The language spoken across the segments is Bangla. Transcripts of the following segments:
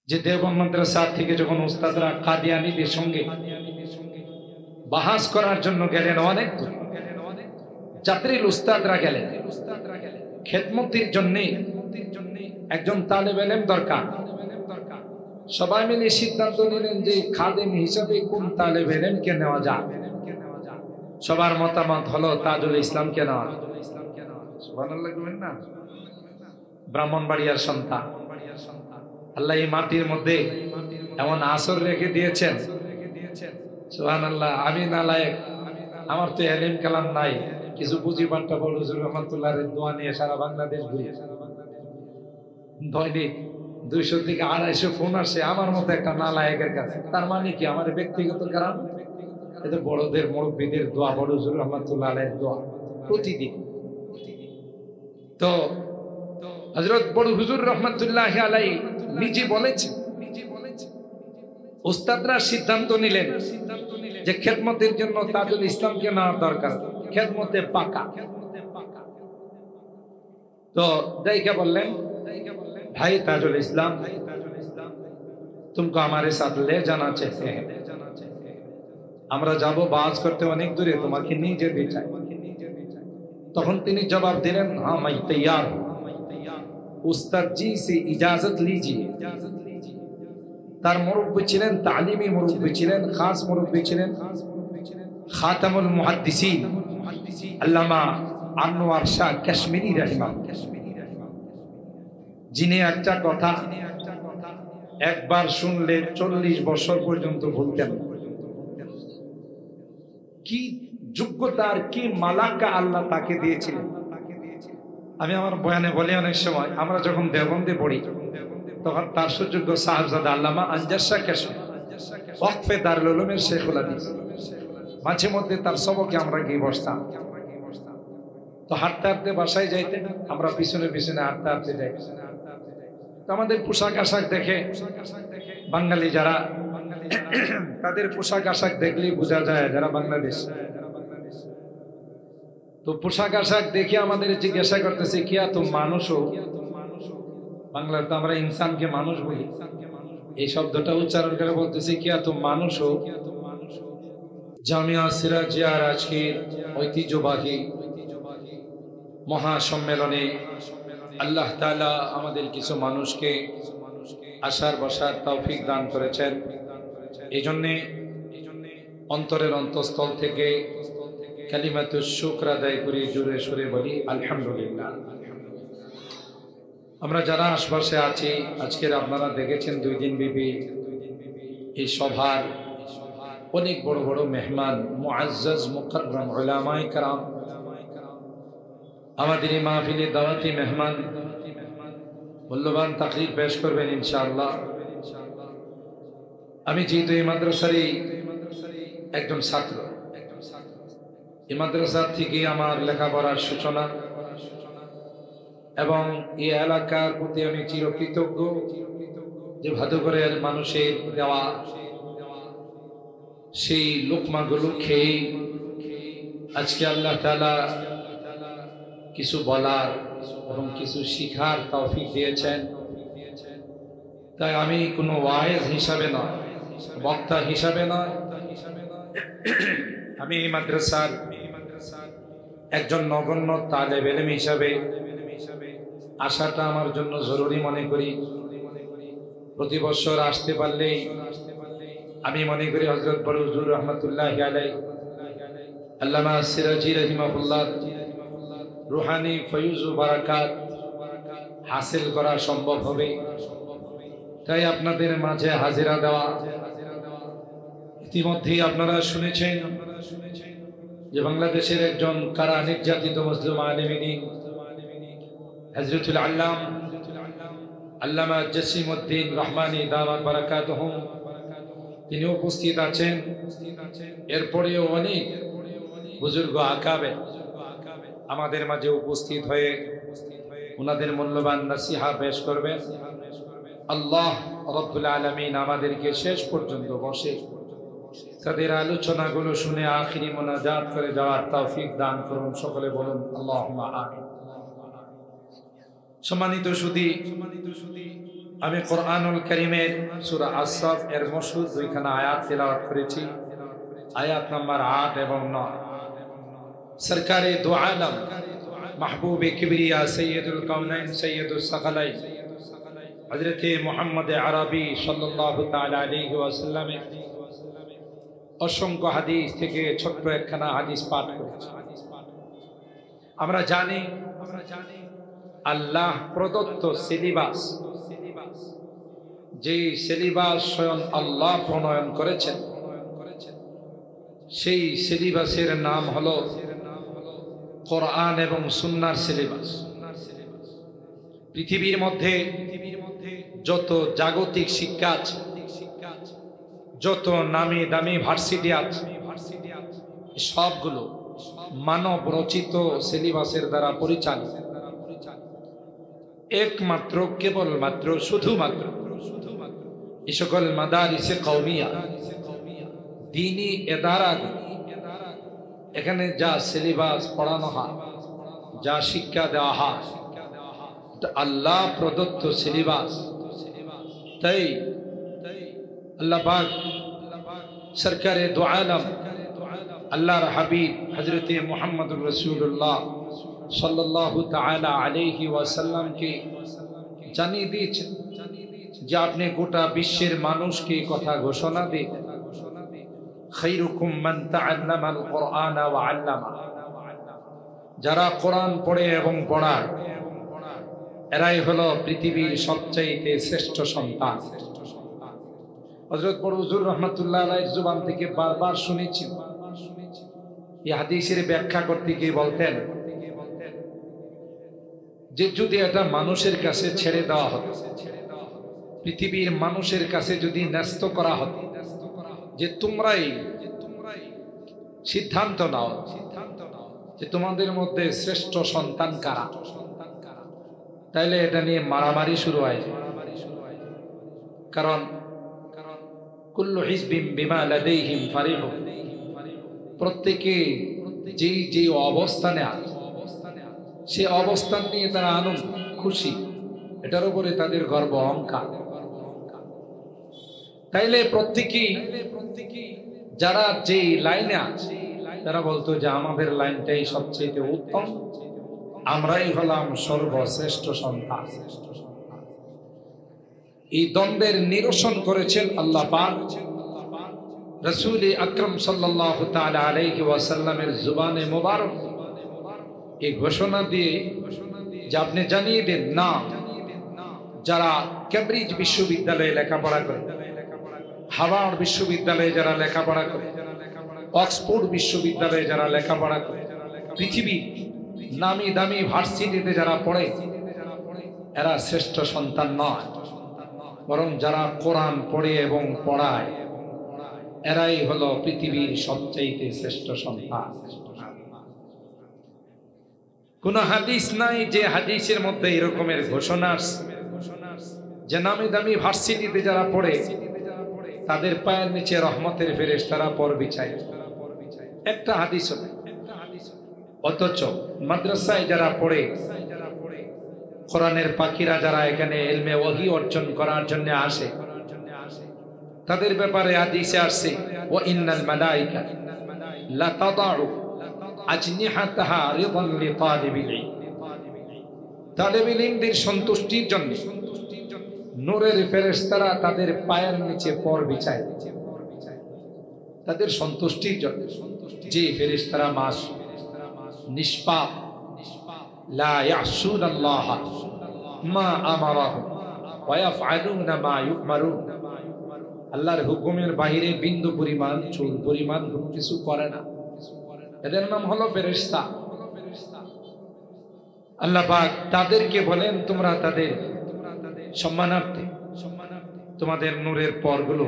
যে দেওবন্দ মাদ্রাসা থেকে যখন উস্তাদরা কাদিয়ানীদের সঙ্গে বাহাস করার জন্য গেলেন, অনেক যাত্রীর উস্তাদরা গেলেন, খেদমতির জন্য একজন তালেব ইলম দরকার। সবাই মিলে সিদ্ধান্ত নিলেন যে খাদেম হিসাবে কোন তালেব ইলমকে নেওয়া যায়। সবার মতামত হলো তাজুল ইসলামকে নেওয়া। সুবহানাল্লাহ বলেন না? ব্রাহ্মণবাড়িয়ার সন্তান, আল্লাহ এই মাটির মধ্যে এমন আসর রেখে দিয়েছেন। সুবহানাল্লাহ। আমি নালায়েক, আমার তো ইলম কালাম নাই, কিছু পুঁজি বাট্টা বড় হুজুর রহমাতুল্লাহর দোয়া নিয়ে সারা বাংলাদেশ ঘুরি। দৈনিক 200 থেকে 250 ফোন আসে আমার মতো একটা নালায়েকের কাছে। তার মানে কি আমার ব্যক্তিগত কারণ? এটা বড়দের মুরব্বীদের দোয়া, বড় হুজুর রহমাতুল্লাহ আলাইহির দোয়া প্রতিদিন। তো হযরত বড় হুজুর রহমাতুল্লাহ আলাইহি নিজে বলেছেন, উস্তাদরা সিদ্ধান্ত নিলেন যে খেদমতের জন্য তাজুল ইসলামকে নেওয়ার দরকার, খেদমতে পাকা। তো যাইকে বললেন, ভাই তাজুল ইসলাম, तुमको हमारे साथ ले जाना चाहते हैं, আমরা যাব বাজ করতে অনেক দূরে, তোমাকে নিয়ে যেতে চাই। তখন তিনি জবাব দিলেন, হ্যাঁ मैं तैयार हूं, उस्ताद जी से इजाजत लीजिए। তার মুরব্বি ছিলেন, তালিমি মুরব্বি ছিলেন, খাস মুরব্বি ছিলেন খাতামুল মুহাদ্দিসিন আল্লামা আনোয়ার শাহ কাশ্মীরি রাহিমাহুল্লাহ, যিনি একটা কথা একবার শুনলে 40 বছর পর্যন্ত ভুলতেন না। কি যোগ্যতার, কি মালাকা আল্লাহ তাকে দিয়েছিলেন। আমি আমার বয়ানে বলি অনেক সময়, আমরা যখন দেওবন্দে পড়ি তখন তার সুযোগ্য সাহেবজাদা আল্লামা আনজার শাহ কাশ্মীরি ওয়াকফে দারুল উলুমের শেখুল হাদিস, মাঝে মধ্যে তার সবকে আমরা গিয়ে বসতাম। তো হাঁটতে হাঁটতে বাসায় যাইতেন, আমরা পিছনে পিছনে হাঁটতে হাঁটতে যাই। তো আমাদের পোশাক আশাক দেখে বাঙালি যারা, তাদের পোশাক আশাক দেখলেই বোঝা যায় যারা বাংলাদেশ। তো পোশাক আশাক দেখে আমাদের জিজ্ঞাসা করতেছে, কিয়া তুমি মানুষ হো? বাংলায় তো আমরা ইনসানকে মানুষ বলি, এই শব্দটা উচ্চারণ করে বলতেছে, কিয়া তুমি মানুষ হো? জামিয়া সিরাজিয়ার আজকের ঐতিহ্যবাহী মহাসম্মেলনে আল্লাহ তাআলা আমাদের কিছু মানুষকে আসার বসার তৌফিক দান করেছেন। এই জন্যে অন্তরের অন্তঃস্থল থেকে কালিমাতুশ শুকর আদায় করি, জোরে সুরে বলি আলহামদুলিল্লাহ। আমরা যারা আশপাশে আছি, আজকের আপনারা দেখেছেন 2 দিন ব্যাপী এই সভার অনেক বড় বড় মেহমান, মুআজ্জাজ মুকাররম উলামায়ে কেরাম, আমাদের এই মাহফিলে দাওয়াতি মেহমান মূল্যবান তাকরীর পেশ করবেন ইনশাআল্লাহ। আমি যেহেতু এই মাদ্রাসারই একজন ছাত্র, এই মাদ্রাসা থেকে আমার লেখাপড়ার সূচনা এবং এই এলাকার প্রতি আমি চিরকৃতজ্ঞ যে ভাদুঘরের মানুষের দেওয়া সেই লোকমাগুলো খেয়ে আজকে আল্লাহ তাআলা কিছু বলার এবং কিছু শিখার তৌফিক দিয়েছেন। তাই আমি কোনো ওয়াইজ হিসাবে নয়, বক্তা হিসাবে নয়, আমি এই মাদ্রাসার একজন নগণ্য তালেব ইলম হিসাবে আসাটা আমার জন্য জরুরি মনে করি। প্রতি বছর আসতে পারলেই আমি মনে করি হযরত বড় হুজুর রহমাতুল্লাহি আলাইহি আল্লামা সিরাজি রাহিমাহুল্লাহ রুহানি ফয়ুজ ও বারাকাত হাসিল করা সম্ভব হবে। তাই আপনাদের মাঝে হাজিরা দেওয়া। ইতিমধ্যেই আপনারা শুনেছেন যে বাংলাদেশের একজন কারা নির্যাতিত মুসলিম আলেম দ্বীন হযরতুল আল্লাম আল্লামা জসিমউদ্দিন রহমানী দামাত বারাকাতুহুম, তিনি উপস্থিত আছেন। এরপরেও অনেক বুজুর্গ আকাবে আমাদের মাঝে উপস্থিত হয়ে ওনাদের মূল্যবান নসিহা পেশ করবেন। আল্লাহ রাব্বুল আলামিন আমাদেরকে শেষ পর্যন্ত বসে তাদের আলোচনাগুলো শুনে আখিরি মোনাজাত করে যাওয়ার তৌফিক দান করুন। সকলে বলুন আল্লাহুম্মা আমিন। সম্মানিত সুধী, আমি কোরআনুল কারীমের সূরা আস-সাফ এর মশহুর দুইখানা আয়াত তেলাওয়াত করেছি, আয়াত নাম্বার 8 এবং 9। সরকারে দু আলম মাহবুবে কিবরিয়া সৈয়দুল কাউনাইন সৈয়দুস সাকালাইন হযরত মুহাম্মদ আরবি সাল্লাল্লাহু তাআলা আলাইহি ওয়াসাল্লামের অসংখ্য হাদিস থেকে ছোট্ট একখানা হাদিস পাঠ করেছি। আমরা জানি আল্লাহ প্রদত্ত সিলেবাস, যে সিলেবাস স্বয়ং আল্লাহ প্রণয়ন করেছেন, সেই সিলেবাসের নাম হলো কোরআন এবং সুন্নাহর সিলেবাস। পৃথিবীর মধ্যে যত জাগতিক শিক্ষা আছে, যত নামি দামি ভার্সিটি আছে, সবগুলো মানব রচিত সিলেবাসের দ্বারা পরিচালিত। একমাত্র কেবলমাত্র শুধুমাত্র এই সকল মাদারিসে কওমিয়া দ্বীনি ইদারা, এখানে যা সিলেবাস পড়ানো হয়, যা শিক্ষা দেওয়া হয়, আল্লাহ প্রদত্ত সিলেবাস। তাই আল্লাহ পাক সরকারে দু আলম আল্লাহর হাবিব হযরত মুহাম্মদুর রাসূলুল্লাহ সাল্লাল্লাহু তাআলা আলাইহি ওয়াসাল্লামকে জানিয়ে দিয়েছেন যে আপনি গোটা বিশ্বের মানুষকে কথা ঘোষণা দিন, খায়রুকুম মান তাআল্লামাল কুরআনা ওয়া আল্লামা, যারা কোরআন পড়ে এবং পড়ায় এরাই হলো পৃথিবীর সবচাইতে শ্রেষ্ঠ সন্তান। হযরত বড় হুজুর রাহমাতুল্লাহ আলাইহির জবান থেকে বারবার শুনেছি, এই হাদিসের ব্যাখ্যা করতে গিয়ে বলতেন যে যদি এটা মানুষের কাছে ছেড়ে দেওয়া হতো, পৃথিবীর মানুষের কাছে যদি ন্যস্ত করা হতো যে তোমরাই সিদ্ধান্ত নাও যে তোমাদের মধ্যে শ্রেষ্ঠ সন্তান কারা, তাইলে এটা নিয়ে মারামারি শুরু হয়। কারণ কুল্লু হিজবিন বিমা লাদাইহিম ফারিহুন, প্রত্যেকে যেই যে অবস্থানে আছে সে অবস্থান নিয়ে তারা আনন্দ খুশি, এটার উপরে তাদের গর্ব অহংকার। তাইলে প্রত্যেকেই যারা যে লাইনে আছে তারা বলতো যে আমাদের লাইনটাই সবচেয়ে উত্তম, আমরাই হলাম সর্বশ্রেষ্ঠ সন্তান। এই দ্বন্দ্বের নিরসন করেছেন আল্লাহ পাক রাসূল আকরাম সাল্লাল্লাহু তাআলা আলাইহি ওয়াসাল্লামের জবানে মোবারক এই ঘোষণা দিয়ে যে আপনি জানিয়ে দেন না, যারা কেমব্রিজ বিশ্ববিদ্যালয়ে লেখাপড়া করে, হার্ভার্ড বিশ্ববিদ্যালয়ে যারা লেখাপড়া করে, অক্সফোর্ড বিশ্ববিদ্যালয়ে যারা লেখাপড়া করে, পৃথিবীর নামি দামি ভার্সিটিতে যারা পড়ে, এরা শ্রেষ্ঠ সন্তান নয়, বরং যারা কোরআন পড়ে এবং পড়ায় এরাই হলো পৃথিবীর সবচাইতে শ্রেষ্ঠ সন্তান। কোন হাদিস নাই যে হাদিসের মধ্যে এরকমের ঘোষণা যে নামি দামি ভার্সিটিতে যারা পড়ে তাদের পায়ের নিচে রহমতের ফেরেশতারা পর বিছায়, একটা হাদিস। অথচ মাদ্রাসায় যারা পড়ে, কোরআনের পাখিরা যারা এখানে ইলমে ওহী অর্জন করার জন্য আসে, তাদের ব্যাপারে হাদিসে আসছে ওয়া ইন্নাল মালাইকা লা তাদাউ আজনিহাতাহা রিদান লিতালিবিল ইলম, তালিবুল ইলমদের সন্তুষ্টির জন্য নূরের ফেরেশতারা তাদের পায়ের নিচে পর বিছায়, তাদের সন্তুষ্টির জন্য। যে ফেরেশতারা মাস নিষ্পাপ, লা ইয়াসুনাল্লাহ মা আমারাহুম ওয়া ইয়াফআলুনা মা ইউমারুন, আল্লাহর হুকুমের বাইরে বিন্দু পরিমাণ চুল পরিমাণ কিছু করে না, এদের নাম হলো ফেরেশতা। আল্লাহ পাক তাদেরকে বলেন তোমরা তাদের সম্মানার্থে তোমাদের নূরের পরগুলো,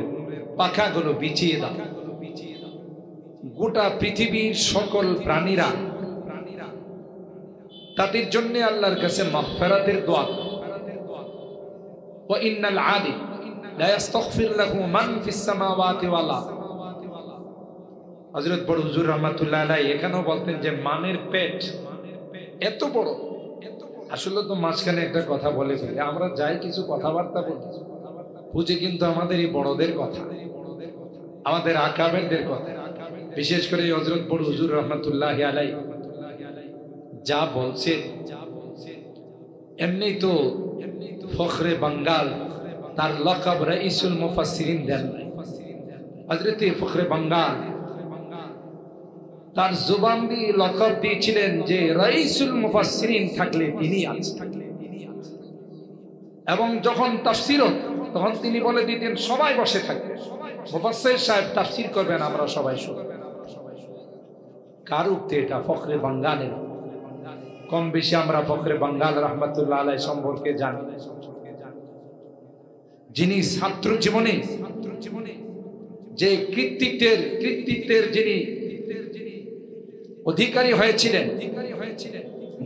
পাখাগুলো বিছিয়ে দাও। গোটা পৃথিবীর সকল প্রাণীরা তাদের জন্য আল্লাহর কাছে মাগফিরাতের দোয়া করে। ওয়া ইন্নাল আদি লা ইস্তাগফির লাহু মান ফিস সামাওয়াতি ওয়াল আরদ। হযরত বড় হুজুর রাহমাতুল্লাহ আলাইহি এখানেও বলতেন যে মানের পেট এত বড় আসলে তো মাঝখানে একটা কথা বলে ফেলি, আমরা যাই কিছু কথাবার্তা বলি, বুঝে কিন্তু আমাদের এই বড়দের কথা, আমাদের আকাবেরদের কথা, বিশেষ করে হযরত বড় হুজুর রহমাতুল্লাহি আলাইহি যা বলছে, এমনি তো ফখরে বাঙ্গাল তার লকাব রাইসুল মুফাসসিরিন দেন। হযরত ফখরে বাঙ্গাল তার জুবান দিয়ে লকাব দিয়েছিলেন যে রাইসুল মুফাসসিরিন থাকলে তিনি আছেন, এবং যখন তাফসীর হতো তখন তিনি বলে দিতেন সবাই বসে থাকবে, মুফাসসির সাহেব তাফসীর করবেন, আমরা সবাই শুনব। কার উক্তি এটা? ফখরে বাঙ্গালের। কম বেশি আমরা ফখরে বাঙ্গাল রহমাতুল্লাহ আলাইহি সম্পর্কে জানি, যিনি ছাত্র জীবনে যে কৃতিত্বের যিনি অধিকারী হয়েছিলেন,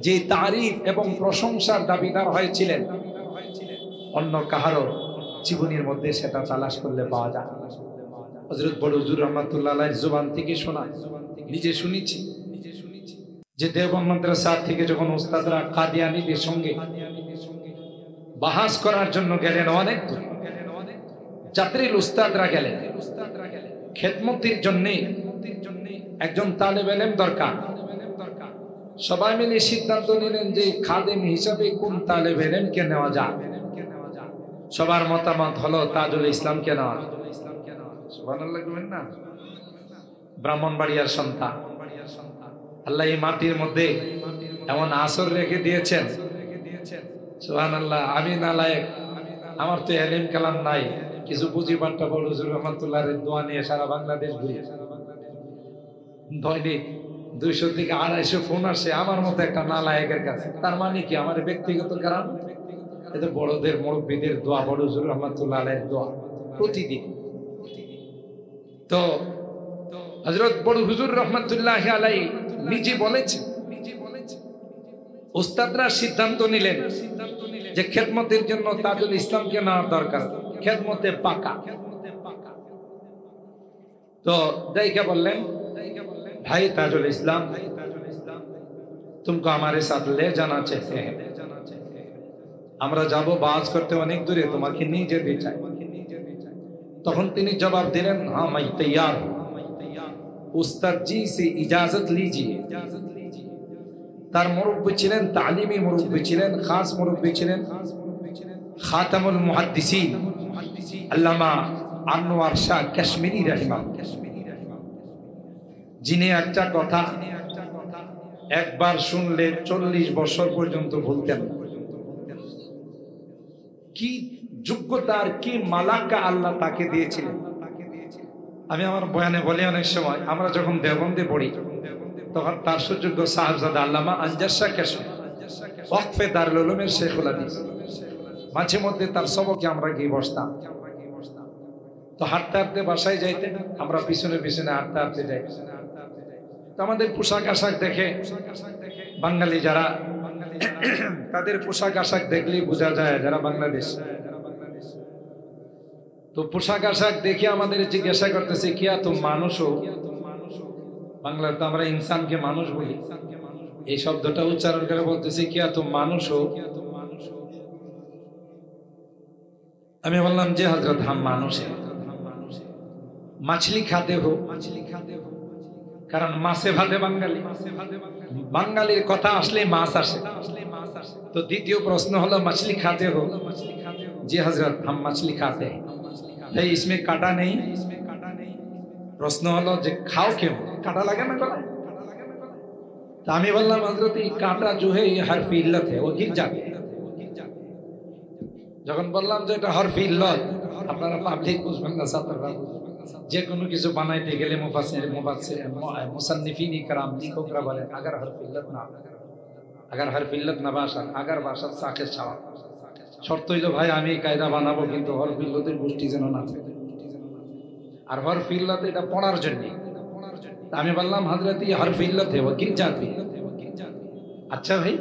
যে তারিফ এবং প্রশংসার দাবিদার হয়েছিলেন, অন্য কাহারও জীবনের মধ্যে সেটা তালাশ করলে পাওয়া যায়। হযরত বড় হুজুর রহমাতুল্লাহ আলাইহির জবান থেকে শোনা, নিজে শুনেছি যে দেওবন্দ মাদ্রাসা থেকে যখন উস্তাদরা কাদিয়ানীদের সঙ্গে বাহাস করার জন্য গেলেন, অনেক যাত্রীর উস্তাদরা গেলেন, খেদমতির জন্য একজন তালেব ইলম দরকার। সবাই মিলে সিদ্ধান্ত নিলেন যে খাদেম হিসাবে কোন তালেব ইলমকে নেওয়া যায়। সবার মতামত হলো তাজুল ইসলামকে নেওয়া। সুবহানাল্লাহ বলেন না? ব্রাহ্মণবাড়িয়ার সন্তান, আল্লাহ এই মাটির মধ্যে এমন আসর রেখে দিয়েছেন, সুবহানাল্লাহ। আমি নালায়েক, আমার তো ইলম কালাম নাই, কিছু পুঁজি বাট্টা বড় হুজুর রহমাতুল্লাহর দোয়া নিয়ে সারা বাংলাদেশ ঘুরি, দৈনিক 200 থেকে 250 ফোন আসে আমার মতো একটা নালায়েকের কাছে। তার মানে কি? আমার ব্যক্তিগত কারণ, এটা বড়দের মুরব্বীদের দোয়া, বড় হুজুর রহমাতুল্লাহ আলাইহির দোয়া প্রতিদিন। তো হযরত বড় হুজুর রহমাতুল্লাহি আলাইহি নিজে বলেছেন, উস্তাদরা সিদ্ধান্ত নিলেন যে খেদমতের জন্য তাজুল ইসলামকে নেওয়ার দরকার, খেদমতে পাকা। তো দেখে বললেন, ভাই তাজুল ইসলাম, तुमको हमारे साथ ले जाना चाहते हैं, আমরা যাব বাজ করতে অনেক দূরে, তোমাকে নিয়ে যেতে চাই। তখন তিনি জবাব দিলেন, हाँ मैं तैयार हूं, उस्ताद जी से इजाजत लीजिए। তার মুরব্বি ছিলেন, তালিমি মুরব্বি ছিলেন, খাস মুরব্বি ছিলেন খাতামুল মুহাদ্দিসিন আল্লামা আনোয়ার শাহ কাশ্মীরি রাহিমাহুল্লাহ, যিনি একটা কথা একবার শুনলে 40 বছর পর্যন্ত ভুলতেন না। কি যোগ্যতার, কি মালাকা আল্লাহ তাকে দিয়েছিলেন। আমি আমার বয়ানে বলি, অনেক সময় আমরা যখন দেওবন্দে পড়ি তখন তার সুযোগ্য সাহেবজাদা আল্লামা আনজার শাহ কাশ্মীরি ওয়াকফে দারুল উলুমের শেখুল হাদিস, মাঝে মধ্যে তার সবকে আমরা গিয়ে বসতাম। তো হাঁটতে হাঁটতে বাসায় যাইতেন, আমরা পিছনে পিছনে হাঁটতে হাঁটতে যাই। তো আমাদের পোশাক আশাক দেখে, বাঙালি যারা, তাদের পোশাক আশাক দেখলেই বোঝা যায় যারা বাংলাদেশ। তো পোশাক আশাক দেখে আমাদের জিজ্ঞাসা করতেছে, কিয়া তুম মানুষ হো? বাংলাতে আমরা ইনসানকে মানুষ বলি, এই শব্দটা উচ্চারণ করে বলতেছে, কিয়া তুম মানুষ হো? আমি বললাম যে হযরত হাম মানুষ है। মাছলি খাতে হো? কারণ মাছে ভাতে বাঙালি, বাঙালির কথা আসলে মাছ আসে। তো দ্বিতীয় প্রশ্ন হলো মাছলি খাতে হো? জি হযরত হাম মাছলি খাতে हैं। ভাই इसमें কাটা নেই? প্রশ্ন হলো যে খাও কেউ, কাটা লাগে না গলায়? তো আমি বললাম হযরত এই কাটা जो है ये हरफ इल्लत है, वो गिर जाते हैं। যখন বললাম যে এটা হরফ ইল্লত, আপনারা পাবলিক বুঝবেন না, ছাত্ররা যে কোনো কিছু বানাইতে গেলে মুসান্নিফিন ইকরাম লেখকরা বলেন আগার হরফ ইল্লত না ভাষা, আগার ভাষা সাকে ছাওয়া। শর্ত হইল ভাই আমি কায়দা বানাবো, কিন্তু হরফ ইল্লতের গোষ্ঠী যেন না থাকে। আর হরফ ইল্লত এটা পড়ার জন্য। আমি বললাম হযরত এই হরফ ইল্লত है वो गिर जाती है। আচ্ছা ভাই,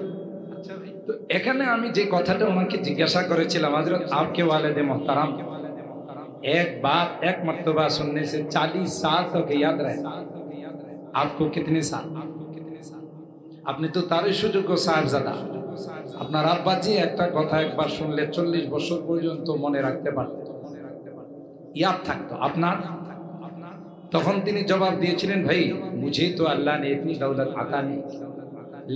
তো এখানে আমি যে কথাটা ওনাকে জিজ্ঞাসা করেছিলাম, হযরত आपके वालिद मोहतरम एक बात एक मर्तबा सुनने से 40 साल तक याद रहता, आपको कितने साल? আপনি তো তারই সুযোগ্য সাহেবজাদা, আপনার আব্বাজি একটা কথা একবার শুনলে 40 বছর পর্যন্ত মনে রাখতে পারত, ইয়াদ থাকতো আপনার। তখন তিনি জবাব দিয়েছিলেন, ভাই মুঝে তো আল্লাহ ने इतनी दौलत आता नहीं,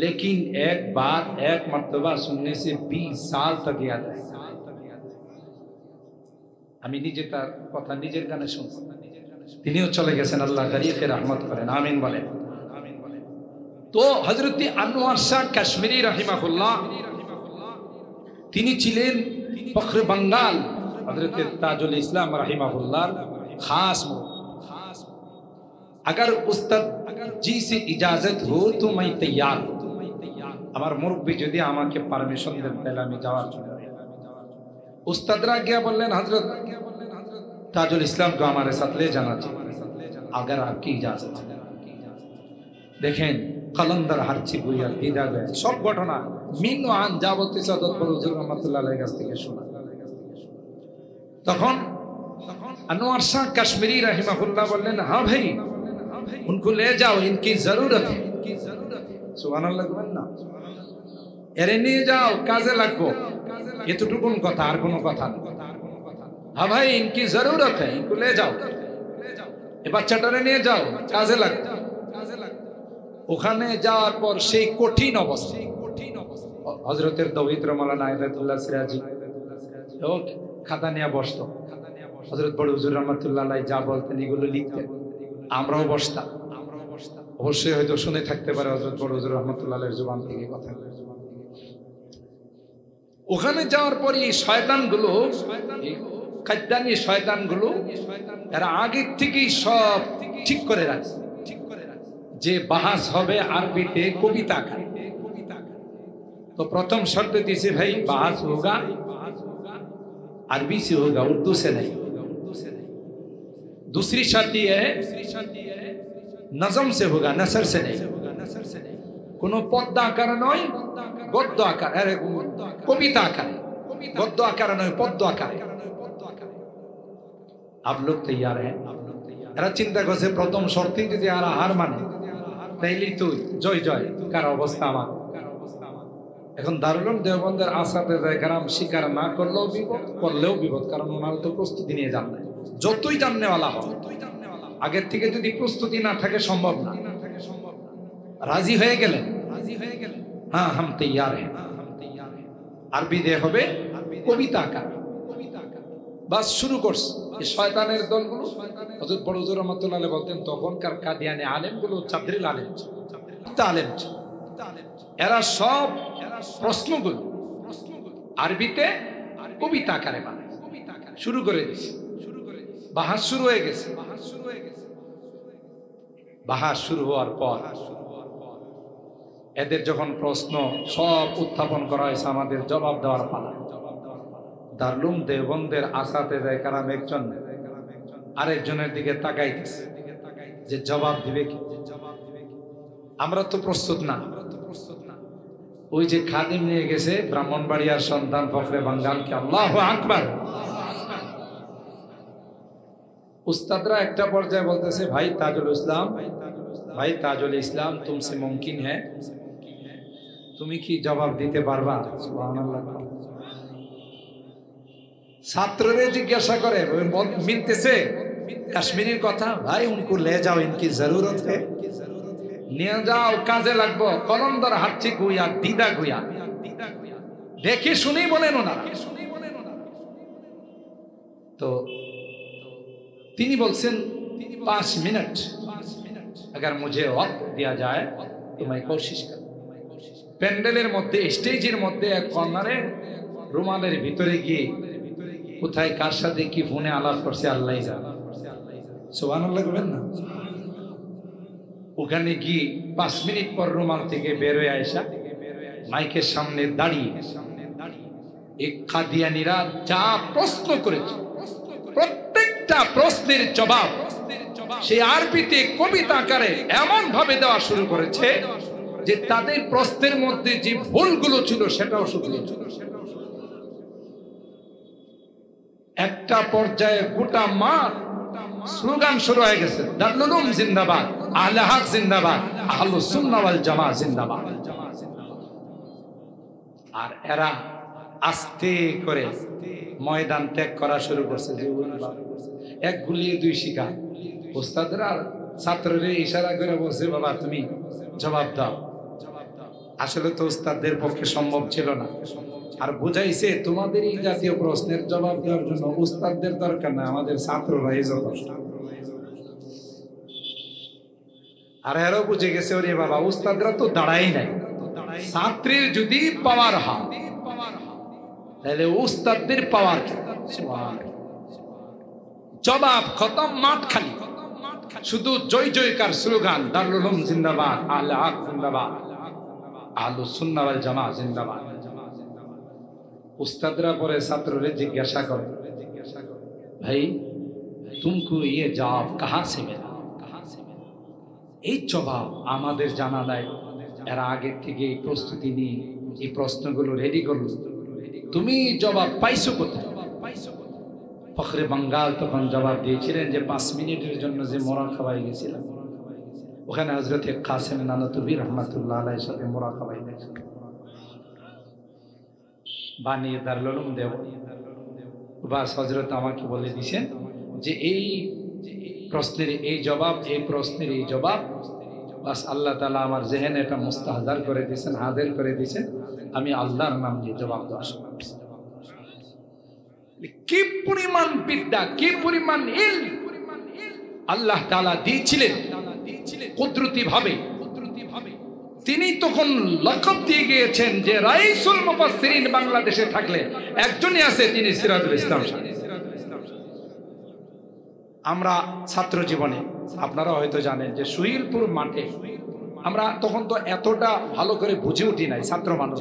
लेकिन एक बात एक मर्तबा सुनने से 20 साल तक याद है। আমি নিজে তার কথা নিজের কানে শুনছি। তিনিও চলে গেছেন, আল্লাহ তারিখে রহমত করেন, আমিন বলেন। তো হযরত আনোয়ার শাহ কাশ্মীরি রাহিমাহুল্লাহ তিনি ছিলেন ফখরে বাঙ্গাল হযরত তাজুল ইসলাম রাহিমাহুল্লাহ खास। अगर उस्ताद जी से इजाजत हो तो मैं तैयार हूं। আমার মুরব্বি যদি আমাকে পারমিশন দেন তাহলে আমি যাওয়ার জন্য। उस्तादरा गया बोललेন, हजरत ताजुल इस्लाम को हमारे साथ ले जाना चाहिए अगर आपकी इजाजत है। देखें कलंदर हारची बुया दिदा गए सब घटना মিনু আন যাবতীয় সাদত হুজুর রাহমাতুল্লাহ আলাইহি কাছ থেকে শোনা। তখন अनवर शाह कश्मीरी रहिमहुल्लाह बोललेন, हाँ भाई उनको ले जाओ, इनकी जरूरत है। सुबहानाल्लाह बोलेন না, এরে নিয়ে যাও, কাজে লাগবো, এতটুকুন কথা, আর কোনো কথা না। हाँ भाई इनकी जरूरत है, इनको ले जाओ, এ বাচ্চাটারে নিয়ে যাও, কাজে লাগবে। ওখানে যাওয়ার পর সেই কঠিন অবস্থা, হযরতের দৌহিত্র মাওলানা আয়াতুল্লাহ সিরাজি ও খাতা নিয়ে বসতো, হযরত বড় হুজুর রহমাতুল্লাহ আলাইহি যা বলতেন এগুলো লিখতেন, আমরাও বসতাম। অবশ্যই হয়তো শুনে থাকতে পারে হযরত বড় হুজুর রহমাতুল্লাহ আলাইহির জবান থেকে কথা। ওখানে যাওয়ার পরে এই শয়তানগুলো, এই কাদ্দানি শয়তানগুলো, এরা আগে থেকেই সব ঠিক করে রাখছে যে বাহাস হবে আরবিতে কবিতা আকারে। तो प्रथम शर्त दिसे भाई बहस होगा अरबी से होगा, उर्दू से नहीं। दूसरी शर्त ये है नजम से होगा, नसर से नहीं। कोनो पद्य आकार नय, गद्य आकार, अरे कविता आकार, गद्य आकार नय, पद्य आकार। आप लोग तैयार हैं? এরা চিন্তা করছে প্রথম শর্তে যদি আর হার মানে তাইলেই তো জয় জয়, কার অবস্থা আমার। এখন দারুল উলুম দেওবন্দের আসাতে গ্রাম স্বীকার না করলেও বিপদ, করলেও বিপদ, কারণ ওনারা তো প্রস্তুতি নিয়ে যান না। যতই জাননেওয়ালা হয় আগের থেকে যদি প্রস্তুতি না থাকে সম্ভব না। রাজি হয়ে গেলেন, হ্যাঁ হাম তৈয়ার হ্যাঁ। আরবি দিয়ে হবে কবিতা আকার, বাস শুরু করছে। এই শয়তানের দলগুলো হযরত বড় হুজুর রাহমাতুল্লাহ আলাইহি বলতেন তখনকার কাদিয়ানি আলেমগুলো চাদরিল আলেম, আলেম, এরা সব প্রশ্নগুলো আরবিতে কবিতা আকারে বানায় শুরু করে দিয়েছে। বাহাস শুরু হয়ে গেছে। বাহাস শুরু হওয়ার পর এদের যখন প্রশ্ন সব উত্থাপন করা হয়েছে, আমাদের জবাব দেওয়ার পালা। দারুল উলুম দেওবন্দের আসাতে যায় কারাম একজন আরেকজনের দিকে তাকাইতেছে যে জবাব দিবে কি। আমরা তো প্রস্তুত না। ওই যে খাদিম নিয়ে গেছে ব্রাহ্মণবাড়িয়ার সন্তান ফখরে বাঙ্গালকে, আল্লাহু আকবার। উস্তাদরা একটা পর্যায়ে বলতেছে, ভাই তাজুল ইসলাম, ভাই তাজুল ইসলাম তুমসে মুমকিন হ্যায়, তুমি কি জবাব দিতে পারবা? সুবহানাল্লাহ। ছাত্ররে জিজ্ঞাসা করে, মিলতেছে কাশ্মীরির কথা, ভাই উनको ले जाओ, इनकी जरूरत है, নিয়ে যাও, কাজে লাগবো। কলন্দর হাঁটছি গুইয়া, দিদা গুইয়া, দেখি শুনি বলেন ওনারা। তো তিনি বলছেন 5 মিনিট अगर मुझे वक्त दिया जाए तो मैं कोशिश करूं। প্যান্ডেলের মধ্যে, স্টেজের মধ্যে এক কর্নারে রুমালের ভিতরে গিয়ে কোথায় কার সাথে কি ফোনে আলাপ করছে আল্লাহই জানে। সুবহানাল্লাহ বলেন না। ওখানে গিয়ে 5 মিনিট পর রুমাল থেকে বের হয়ে আয়েশা মাইকের সামনে দাঁড়িয়ে এক কাদিয়ানীরা যা প্রশ্ন করেছে প্রত্যেকটা প্রশ্নের জবাব সেই আরবিতে কবিতা আকারে এমন ভাবে দেওয়া শুরু করেছে যে তাদের প্রশ্নের মধ্যে যে ভুলগুলো ছিল সেটাও শুধরে। একটা পর্যায়ে গোটা মাঠ স্লোগান শুরু হয়ে গেছে, দারুল উলুম জিন্দাবাদ, আহলে হক জিন্দাবাদ, আহলুস সুন্নাহ ওয়াল জামাত জিন্দাবাদ। আর এরা আস্তে করে ময়দান ত্যাগ করা শুরু করছে। যে এক গুলিয়ে দুই শিকার। ওস্তাদরা ছাত্ররে ইশারা করে বলছে, বাবা তুমি জবাব দাও। আসলে তো ওস্তাদদের পক্ষে সম্ভব ছিল না। আর বুঝাইছে, তোমাদের এই জাতীয় প্রশ্নের জবাব দেওয়ার জন্য ওস্তাদদের দরকার না, আমাদের ছাত্ররাই যথেষ্ট। আর এরাও বুঝে গেছে, ওরে বাবা ওস্তাদরা তো দাঁড়াই নাই, ছাত্রের যদি পাওয়ার হয় তাহলে ওস্তাদদের পাওয়ার জবাব খতম, মাঠ খালি, শুধু জয় জয়কার স্লোগান, দারুল উলুম জিন্দাবাদ, আহলে হক জিন্দাবাদ, আহলুস সুন্নাহ ওয়াল জামাত জিন্দাবাদ। উস্তাদরা পরে ছাত্ররে জিজ্ঞাসা করে, ভাই তুমকো ইয়ে জবাব কাহা সে মিলা? এই জবাব আমাদের জানা নাই, এরা আগে থেকে এই প্রস্তুতি নিয়ে এই প্রশ্নগুলো রেডি করলো, তুমি জবাব পাইছো কোথায়? ফখরে বাঙ্গাল তখন জবাব দিয়েছিলেন যে 5 মিনিটের জন্য যে মোরাকাবায় গেছিলাম, ওখানে হযরতে কাসেম নানতুবি রহমাতুল্লাহ আলাইহির সাথে মোরাকাবায় গেছেন, বানিয়ে দারুল উলুম দেব। বাস হযরত আমাকে বলে দিয়েছেন যে এই প্রশ্নের এই জবাব, এই প্রশ্নের এই জবাব, বাস আল্লাহ তাআলা আমার জেহেনে এটা মুস্তাহজার করে দিয়েছেন, হাজির করে দিয়েছেন, আমি আল্লাহর নাম দিয়ে জবাব দেওয়া শুরু করছি। কি পরিমাণ বিদ্যা, কি পরিমাণ ইলম আল্লাহ তাআলা দিয়েছিলেন কুদরতি ভাবে। তিনি তখন লকব দিয়ে গিয়েছেন যে রাইসুল মুফাসসিরিন বাংলাদেশে থাকলে একজনই আছে, তিনি সিরাজুল ইসলাম সাহেব। আমরা ছাত্র জীবনে আপনারা হয়তো জানেন যে সুহিলপুর মাঠে আমরা তখন তো এতটা ভালো করে বুঝে উঠি নাই, ছাত্র মানুষ।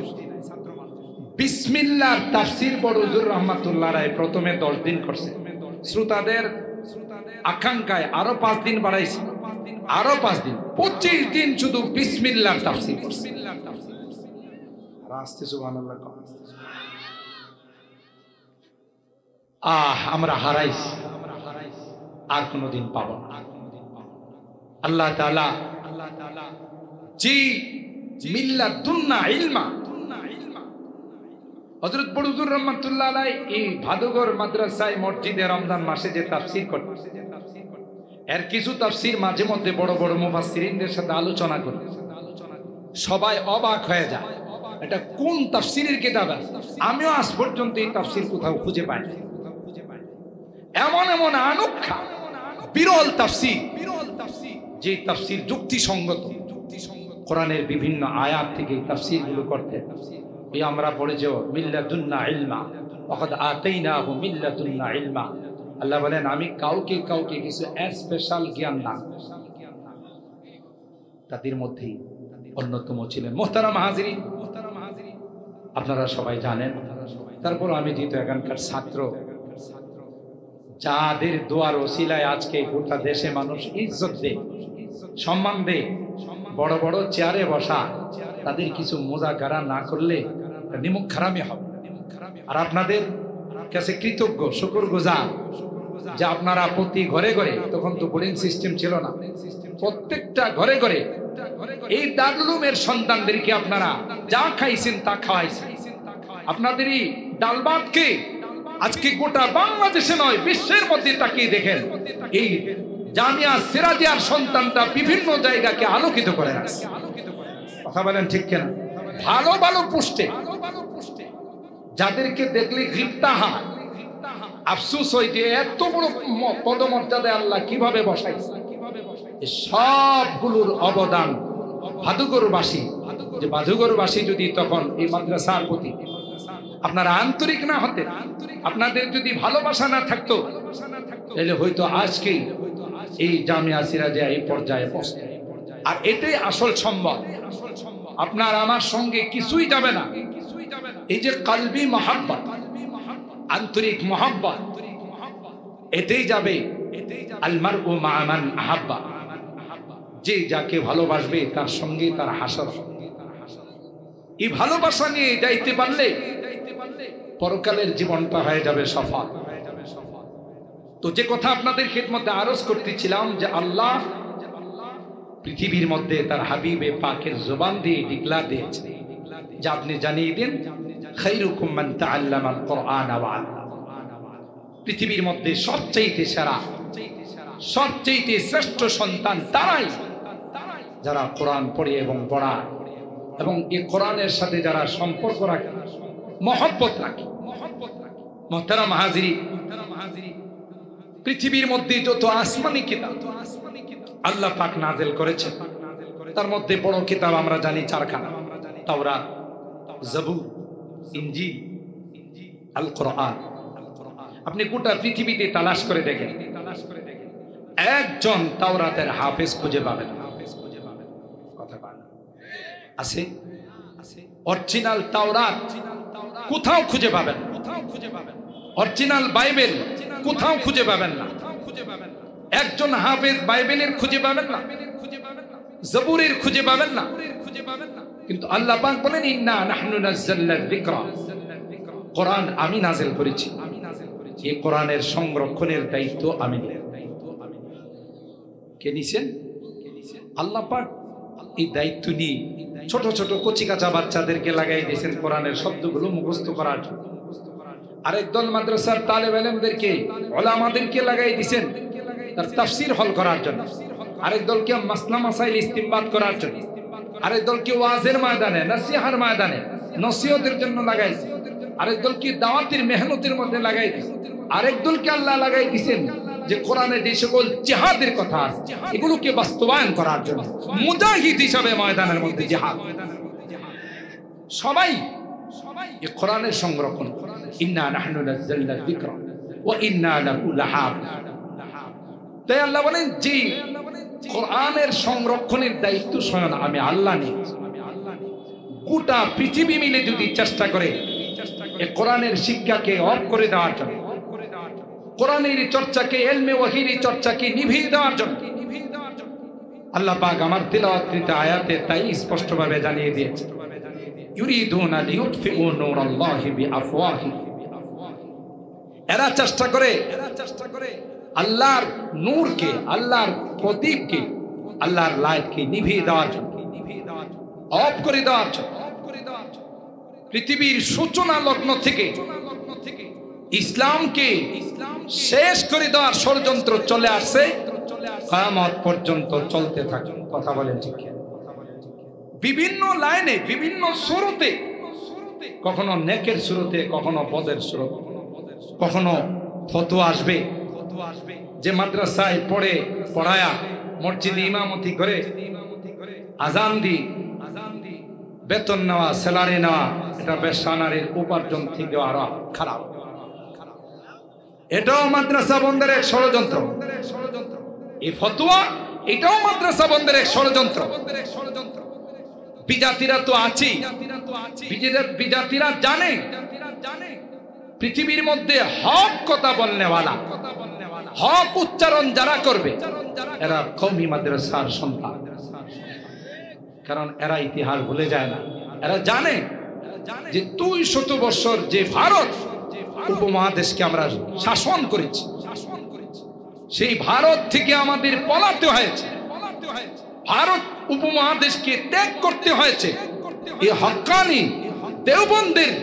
বিসমিল্লাহর তাফসীর বড় হুজুর রহমাতুল্লাহ আলাইহি প্রথমে 10 দিন করছে, শ্রোতাদের আকাঙ্ক্ষায় আরো 5 দিন বাড়াইছে, আরো 5 দিন, 25 দিন শুধু বিসমিল্লাহর তাফসীর করছে। রাস্তে সুবহানাল্লাহ। আমরা হারাইছি, আর কোনদিন পাবো না। আল্লাহ তাআলা জি মিল্লাতুন্না ইলমা, হযরত বড় হুজুর রহমাতুল্লাহ আলাইহি এই ভাদুগর মাদ্রাসায় মসজিদে রমজান মাসে যে তাফসীর করতেন, এর কিছু তাফসীর মাঝে মধ্যে বড় বড় মুফাসসিরিনদের সাথে আলোচনা করে সবাই অবাক হয়ে যায়, এটা কোন তাফসীরের কিতাব? আমিও আজ পর্যন্ত এই তাফসীর কোথাও খুঁজে পাইনি। এমন এমন আনুক্ষা বিরল তাফসীর, যে তাফসীর যুক্তিসঙ্গত, কোরআনের বিভিন্ন আয়াত থেকে তাফসীরগুলো করতে। এই আমরা পড়েছি মিল্লাতুন্না ইলমা ওয়াকাদ আতাইনাহু মিল্লাতুন্না ইলমা। আল্লাহ বলেন আমি কাউকে কাউকে কিছু স্পেশাল জ্ঞান দান, তাদের মধ্যেই অন্যতম ছিলেন মুহতারাম হাজিরিন। আপনারা সবাই জানেন, তারপর আমি যেহেতু এখানকার ছাত্র, যাদের দোয়ার ওসিলায় আজকে গোটা দেশে মানুষ ইজ্জত দেয়, সম্মান দেয়, বড় বড় চেয়ারে বসা, তাদের কিছু মোজাকারা না করলে নিমুখহারামি হবে। আর আপনাদের কাছে কৃতজ্ঞ, শুকরগুজার যে আপনারা প্রতি ঘরে ঘরে, তখন তো বোর্ডিং সিস্টেম ছিল না, প্রত্যেকটা ঘরে ঘরে এই দারুল উলুমের সন্তানদেরকে আপনারা যা খাইছেন তা খাওয়াইছেন। আপনাদের এই ডালবাতকে আজকে গোটা বাংলাদেশে নয়, বিশ্বের মধ্যে তাকিয়ে দেখেন, এই জামিয়া সিরাজিয়ার সন্তানটা বিভিন্ন জায়গাকে আলোকিত করে আছে। কথা বলেন ঠিক কিনা? ভালো ভালো পোস্টে, যাদেরকে দেখলে ঘৃণা হয়, আফসোস হয় যে এত বড় পদমর্যাদায় আল্লাহ কিভাবে বসাইছে। সবগুলোর অবদান ভাদুগরবাসী, যে ভাদুগরবাসী যদি তখন এই মাদ্রাসার প্রতি আপনারা আন্তরিক না হতেন, আপনাদের যদি ভালোবাসা না থাকতো, তাহলে হয়তো আজকে এই জামিয়া সিরাজিয়া এই পর্যায়ে বসত। আর এটাই আসল সম্ভব। আপনার আমার সঙ্গে কিছুই যাবে না, এই যে কলবি মহব্বত, আন্তরিক মহব্বত, এটাই যাবে। আল মারউ মা মান আহাব্বা, যে যাকে ভালোবাসবে তার সঙ্গে তার হাসর। এই ভালোবাসা নিয়ে যাইতে পারলে পরকালের জীবনটা হয়ে যাবে সফল। তো যে কথা আপনাদের খিদমতে আরজ করতেছিলাম, যে আল্লাহ পৃথিবীর মধ্যে তার হাবিবে পাকের জবান দিয়ে ডিক্লার দিয়েছে যে আপনি জানিয়ে দিন খায়রুকুম মান তাআল্লামাল কুরআন ওয়া আল্লামা। পৃথিবীর মধ্যে সবচেয়ে সেরা, সবচেয়ে শ্রেষ্ঠ সন্তান তারাই যারা কোরআন পড়ে এবং পড়ায় এবং এই কোরআনের সাথে যারা সম্পর্ক রাখে, মহব্বত রাখে। মুহতারাম হাজিরিন, পৃথিবীর মধ্যে যত আসমানি কিতাব আল্লাহ পাক নাযিল করেছেন, তার মধ্যে বড় কিতাব আমরা জানি চারখানা: তাওরাত, জবুর, ইনজিল, আল কোরআন। আপনি গোটা পৃথিবীতে তালাশ করে দেখেন, একজন তাওরাতের হাফেজ খুঁজে পাবেন আছে? অরিজিনাল তাওরাত কোথাও খুঁজে পাবেন, অরিজিনাল বাইবেল কোথাও খুঁজে পাবেন না। একজন হাফেজ বাইবেলের খুঁজে পাবেন না, জবুরের খুঁজে পাবেন না। কিন্তু আল্লাহ পাক বলেন, ইন্না নাহনু নাযালনা যিকরা, কোরআন আমি নাযিল করেছি, এই কোরআনের সংরক্ষণের দায়িত্ব আমি নিই। কে নিছেন? আল্লাহ পাক এই দায়িত্ব নিয়ে ছোট ছোট কচি কাঁচা বাচ্চাদেরকে লাগাই দিয়েছেন কোরআনের শব্দগুলো মুখস্থ করার জন্য। আরেক দল মাদ্রাসার তালেব ইলমদেরকে, উলামাদেরকে লাগাই দিয়েছেন তার তাফসীর হল করার জন্য। আরেক দলকে মাসলা মাসাইল ইস্তিমবাত করার জন্য। আরেক দলকে ওয়াজের ময়দানে, নসিহার ময়দানে নসিহতের জন্য লাগাইছে। আরেক দলকে দাওয়াতের মেহনতের মধ্যে লাগাই দিয়েছে। আরেক দলকে আল্লাহ লাগাই দিয়েছেন যে কোরআনে যে সকল জিহাদের কথা আছে এগুলোকে বাস্তবায়ন করার জন্য, মুজাহিদ হিসাবে ময়দানের মধ্যে জিহাদ। সবাই এই কোরআনের সংরক্ষণ। ইন্না নাহনু নাযালনা যিকরা ওয়া ইন্না লাহু লাহাফিজ। তাই আল্লাহ বলেন যে কোরআনের সংরক্ষণের দায়িত্ব স্বয়ং আমি আল্লাহ নিয়েছি। গোটা পৃথিবী মিলে যদি চেষ্টা করে এই কোরআনের শিক্ষাকে অফ করে দেওয়ার জন্য, কোরআনের চর্চাকে, ইলমে ওয়াহির চর্চাকে নিভিয়ে দেওয়ার জন্য, আল্লাহ পাক আমার তিলাওয়াতকৃত আয়াতে তাই স্পষ্টভাবে জানিয়ে দিয়েছে, ইউরিদুনা লিইউতফিউ নূরাল্লাহি বিআফওয়াহিহিম। এরা চেষ্টা করে আল্লাহর নূরকে, আল্লাহর প্রদীপকে, আল্লাহর লাইটকে নিভিয়ে দেওয়ার জন্য, অফ করে দেওয়ার জন্য। পৃথিবীর সূচনা লগ্ন থেকে ইসলামকে শেষ করে দেওয়ার ষড়যন্ত্র চলে আসছে, কিয়ামত পর্যন্ত চলতে থাকে। কথা বলেন ঠিক? বিভিন্ন লাইনে, বিভিন্ন শুরুতে, কখনো নেকের শুরুতে, কখনো পদের শুরুতে, কখনো ফতোয়া আসবে যে মাদ্রাসায় পড়ায়া মসজিদে ইমামতি করে আজান দি বেতন নেওয়া, স্যালারি নেওয়া, এটা বেসানারির উপার্জন থেকে আরো খারাপ। এটাও মাদ্রাসা বন্ধের এক ষড়যন্ত্র। এই ফতোয়া এটাও মাদ্রাসা বন্ধের এক ষড়যন্ত্র। বিজাতিরা তো আছে, বিজাতিরা জানে পৃথিবীর মধ্যে হক কথা বলনেওয়ালা, হক উচ্চারণ যারা করবে এরা কওমি মাদ্রাসার সন্তান। কারণ এরা ইতিহাস ভুলে যায় না। এরা জানে যে 200 বছর যে ভারত উপমহাদেশকে আমরা শাসন করেছি, সেই ভারত থেকে আমাদের পলাতে হয়েছে, ভারত উপমহাদেশকে ত্যাগ করতে হয়েছে এই হক্কানি দেওবন্দের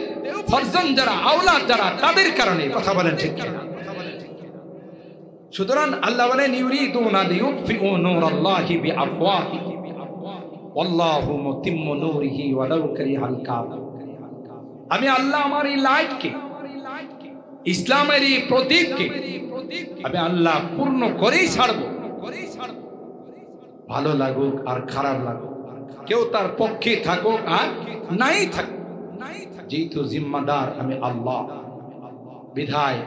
ফরজান যারা, আওলাদ যারা, তাদের কারণে। কথা বলেন ঠিক কিনা? সুতরাং আল্লাহ বলেন, ইউরিদুনা লিইউতফিউ নূরাল্লাহি বিআফওয়াহিহিম ওয়াল্লাহু মুতিম্মু নূরিহি ওয়ালাউ কারিহাল কাফিরুন। আমি আল্লাহ আমার এই লাইটকে, ইসলামের এই প্রদীপকে আমি আল্লাহ পূর্ণ করেই ছাড়বো, ভালো লাগুক আর খারাপ লাগুক, কেউ তার পক্ষে থাকুক আর নাই থাকুক, যেহেতু জিম্মাদার আমি আল্লাহ, বিধায়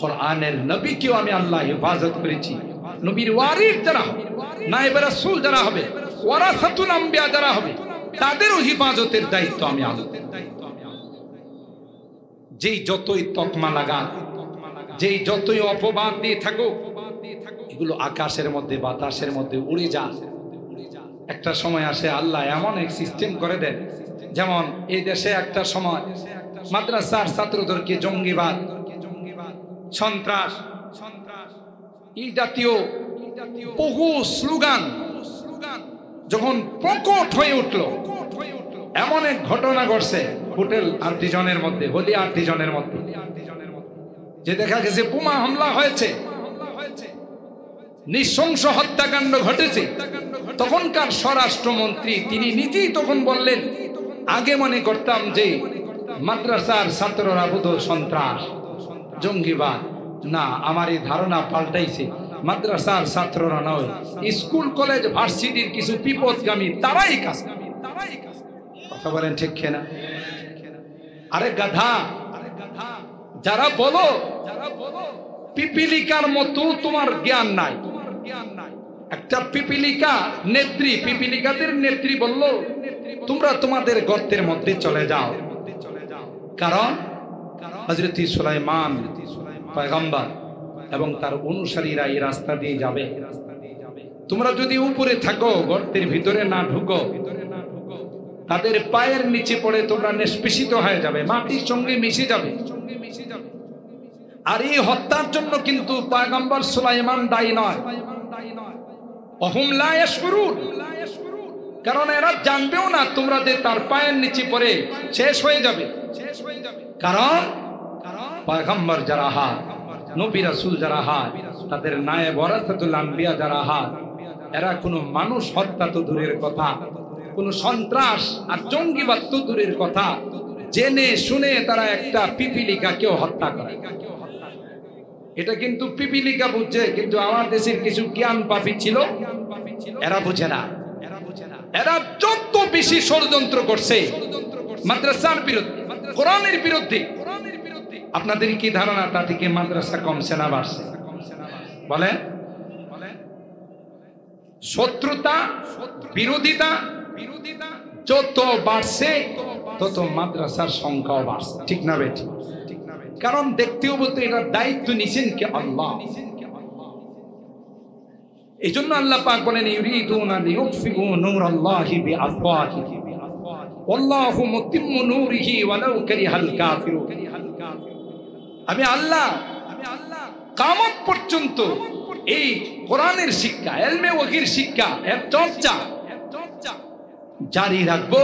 কোরআনের নবীকেও আমি আল্লাহ হেফাজত করেছি। নবীর ওয়ারিস যারা হবে, নায়েবে রাসূল যারা হবে, ওয়ারাসাতুল আম্বিয়া যারা হবে, তাদেরও হেফাজতের দায়িত্ব আমি আল্লাহ। যেই যতই তকমা লাগান, যেই যতই অপবাদ দিয়ে থাকুক, এগুলো আকাশের মধ্যে, বাতাসের মধ্যে উড়ে যায়। একটা সময় আসে আল্লাহ এমন এক সিস্টেম করে দেন, যেমন এই দেশে একটা সময় মাদ্রাসার ছাত্রদেরকে জঙ্গিবাদ, সন্ত্রাস, এই জাতীয় বহু স্লোগান যখন প্রকট হয়ে উঠল, এমন এক ঘটনা ঘটছে হোটেল আর্টিজনের মধ্যে, হোলি আর্টিজনের মধ্যে যে দেখা গেছে বোমা হামলা হয়েছে, নৃশংস হত্যাকাণ্ড ঘটেছে, তখনকার স্বরাষ্ট্রমন্ত্রী তিনি নিজেই তখন বললেন, আগে মনে করতাম যে মাদ্রাসার ছাত্ররা বোধহয় সন্ত্রাস, জঙ্গিবাদ, না, আমার এই ধারণা পাল্টাইছে। মাদ্রাসার ছাত্ররা নয়, স্কুল কলেজ ভার্সিটির কিছু বিপদগামী তারাই কাজ। কথা বলেন ঠিক কিনা? আরে গাধা, যারা বলো পিপিলিকার মতো তোমার জ্ঞান নাই। একটা পিপিলিকা নেত্রী, পিপিলিকাদের নেত্রী বলল, তোমরা তোমাদের গর্তের মধ্যে চলে যাও, কারণ হযরত সুলাইমান পয়গম্বর এবং তার অনুসারীরা এই রাস্তা দিয়ে যাবে। তোমরা যদি উপরে থাকো, গর্তের ভিতরে না ঢুকো, তাদের পায়ের নিচে পড়ে তোমরা নিষ্পেষিত হয়ে যাবে, মাটির সঙ্গে মিশে যাবে। আর এই হত্যার জন্য কিন্তু পয়গম্বর সুলাইমান দায়ী নয়। অহুম লা ইয়াশকুরুন, কারণ এরা জানবেও না তোমরা যে তার পায়ের নিচে পড়ে শেষ হয়ে যাবে। কারণ পয়গম্বর যারা হয়, নবী রাসূল যারা হয়, তাদের নায়েব ওয়ারাসাতুল আম্বিয়া যারা হয়, এরা কোনো মানুষ হত্যা তো দূরের কথা, কোনো সন্ত্রাস আর জঙ্গিবাদ তো দূরের কথা, জেনে শুনে তারা একটা পিপিলিকাকেও হত্যা করে। এটা কিন্তু পিপিলিকা বুঝছে, কিন্তু আমার দেশের কিছু জ্ঞান পাপী ছিল, এরা বুঝে না। এরা যত বেশি ষড়যন্ত্র করছে মাদ্রাসার বিরুদ্ধে, কোরআনের বিরুদ্ধে, আপনাদের কি ধারণা তা থেকে মাদ্রাসা কমছে না বাড়ছে? বলে শত্রুতা, বিরোধিতা যত বাড়ছে তত মাদ্রাসার সংখ্যাও বাড়ছে, ঠিক না বেটি? কারণ দেখতেও বলতে এটার দায়িত্ব নিছেন কে? আল্লাহ। এই জন্য আল্লাহ পাক বলেন, ইউরিদুনা লিইউতফিউ নূরাল্লাহি বিআফওয়াহিহিম ওয়াল্লাহু মুতিম্মু নূরিহি ওয়ালাউ কারিহাল কাফিরুন। আমি আল্লাহ কিয়ামত পর্যন্ত এই কোরআনের শিক্ষা, ইলমে ওয়াহির শিক্ষা, এর চর্চা জারি রাখবো।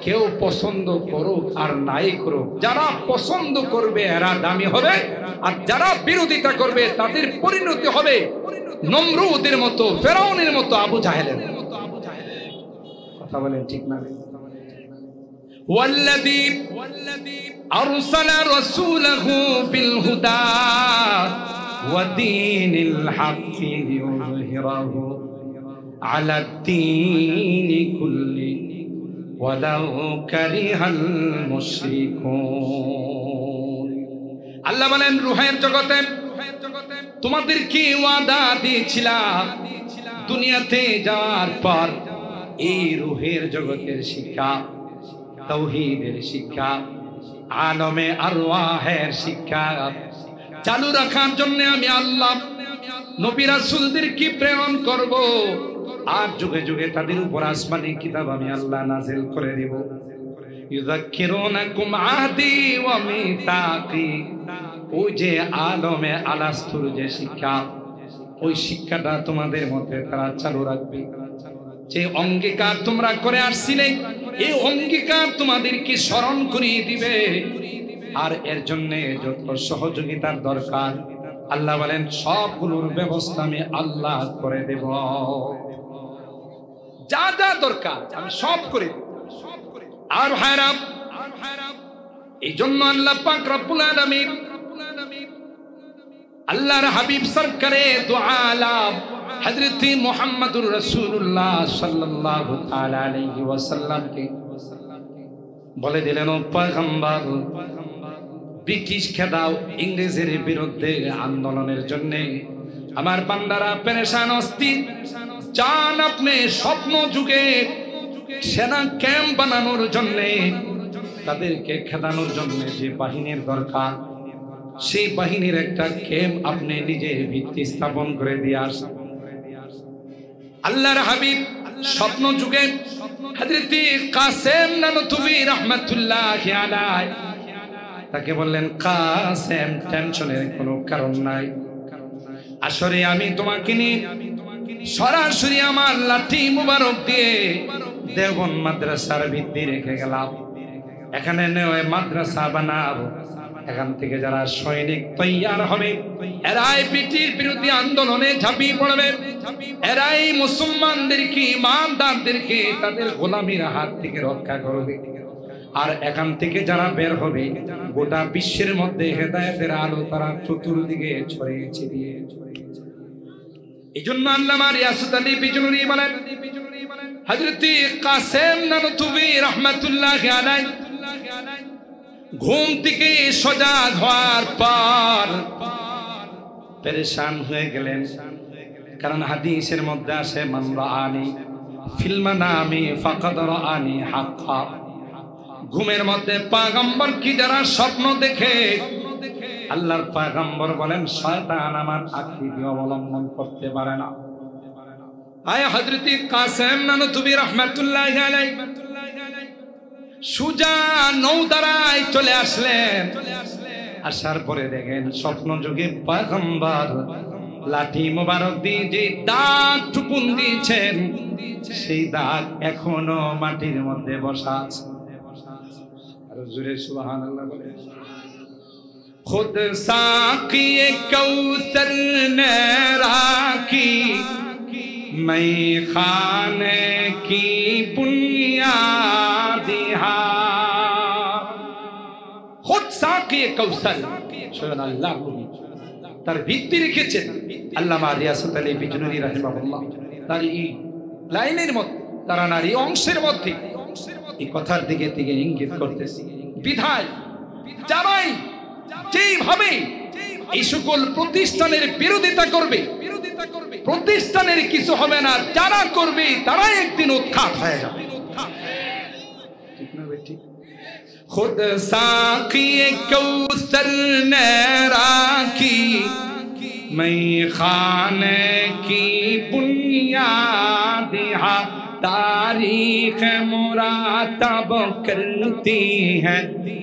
কেউ পছন্দ করুক আর নাই করুক, যারা পছন্দ করবে এরা দামি হবে, আর যারা বিরোধিতা করবে তাদের পরিণতি হবে নমরুদের মতো, ফেরাউনের মতো, আবু জাহেলের মতো। কথা বলেন ঠিক না? ওয়াল্লাযী আরসালা রাসূলাহু বিল হুদা ওয়া দীনিল হাক্কি লিইয়ুযহিরাহু আলা দ্দীনি কুল্লি ওয়ালাউ কারিহাল মুশরিকুন। আল্লাহ বলেন, রূহের জগতে তোমাদেরকে ওয়াদা দিয়েছিলাম, দুনিয়াতে যাওয়ার পর এই রূহের জগতের শিক্ষা, তাওহীদের শিক্ষা, আলমে আরওয়াহের শিক্ষা চালু রাখার জন্য আমি আল্লাহ নবী রাসূলদেরকে প্রেরণ করব, আর যুগে যুগে তাদের উপর আসমানি কিতাব আমি আল্লাহ নাযিল করে দেব। ইউযাক্কিরুনাকুম আহদি ওয়া মিতাকি, ওই যে আলমে আলাস্তুর যে শিক্ষা, ওই শিক্ষাটা তোমাদের মধ্যে তারা চালু রাখবে। যে অঙ্গীকার তোমরা করে আসছিলে, এই অঙ্গীকার তোমাদেরকে স্মরণ করিয়ে দিবে। আর এর জন্য যত সহযোগিতার দরকার আল্লাহ বলেন সবগুলোর ব্যবস্থা আমি আল্লাহ করে দেব। যা যা দরকার আমি সব করে দেব। আর ভাইরা, এই জন্য আল্লাহ পাক রব্বুল আলামিন আল্লাহর হাবিব সরকারে দু আলাম হযরত মুহাম্মদুর রাসূলুল্লাহ সাল্লাল্লাহু তাআলা আলাইহি ওয়াসাল্লাম কে বলে দিলেন, ও পয়গম্বর, ব্রিটিশ খেদাও ইংরেজের বিরুদ্ধে আন্দোলনের জন্য আমার বান্দারা পেরেশান অস্থির, চান আপনি স্বপ্ন যুগে সেনা ক্যাম্প বানানোর জন্য, তাদেরকে খেদানোর জন্য যে বাহিনীর দরকার, সেই বাহিনীর একটা ক্যাম্প আপনি নিজে ভিত্তি স্থাপন করে দিয়ে আসেন। আল্লাহর হাবিব স্বপ্ন যুগে হযরত কাসেম নানতুবি রাহমাতুল্লাহি আলাইহি তাকে বললেন, কাসেম, টেনশনের কোনো কারণ নাই, আসলে আমি তোমাকে নিয়ে সরাসরি আমার লাঠি মুবারক দিয়ে দেওবন্দ মাদ্রাসার ভিত্তি রেখে গেলাম। এখানে নয় মাদ্রাসা বানাবো, এখান থেকে যারা সৈনিক তৈয়ার হবে এরাই ব্রিটিশ বিরোধী আন্দোলনে ঝাঁপিয়ে পড়বে, এরাই মুসলমানদেরকে ইমানদারদেরকে তাদের গোলামির হাত থেকে রক্ষা করবে। আর এখান থেকে যারা বের হবে গোটা বিশ্বের মধ্যে হেদায়েতের আলো তারা চতুর্দিকে ছড়িয়ে ছিটিয়ে। এই জন্য আল্লামা রিয়াসত আলী বিজনুরী বলেন, হযরত কাসেম নানতুবি রাহমাতুল্লাহি আলাইহি ঘুম থেকে সজাগ হওয়ার পর পেরেশান হয়ে গেলেন, কারণ হাদিসের মধ্যে আসে মান রাআনি ফিল মানামি ফাকাদ রাআনি হাক্কা। ঘুমের মধ্যে পয়গম্বর কি যারা স্বপ্ন দেখে, আল্লাহর পয়গম্বর বলেন শয়তান আমার আকৃতি অবলম্বন করতে পারে না। আয় হযরত কাসেম নানতুবি রাহমাতুল্লাহি আলাইহি সুজা নৌদারায় চলে আসলেন। আসার পরে দেখেন স্বপ্ন যুগে পয়গম্বর লাঠি মোবারক দিয়ে যে দাগ টুকুন দিয়েছেন সেই দাগ এখনো মাটির মধ্যে বসা আছে। আর জোরে সুবহানাল্লাহ বলে। खुद साक़ी कौसर ने राखी मैं खाने की बुनियादी खुद साक़ी कौसर स्वयं अल्लाह তার ভিত্তি রেখেছেন আল্লামা রিয়াসত আলী বিজনুরী রাহিমাহুল্লাহ। তার এই লাইনের মধ্যে তারা নারী অংশের মধ্যে এই কথার দিকে দিকে ইঙ্গিত করতেছে। বিধায় যারাই যেইভাবে এই সকল প্রতিষ্ঠানের বিরোধিতা করবে, প্রতিষ্ঠানের কিছু হবে না, যারা করবে তারাই একদিন উৎখাত হয়ে যাবে। ঠিক না বেটি? खुद साक़ी कौसर ने राखी मैं खाने की बुनियाद तारीख मुरातब करती है,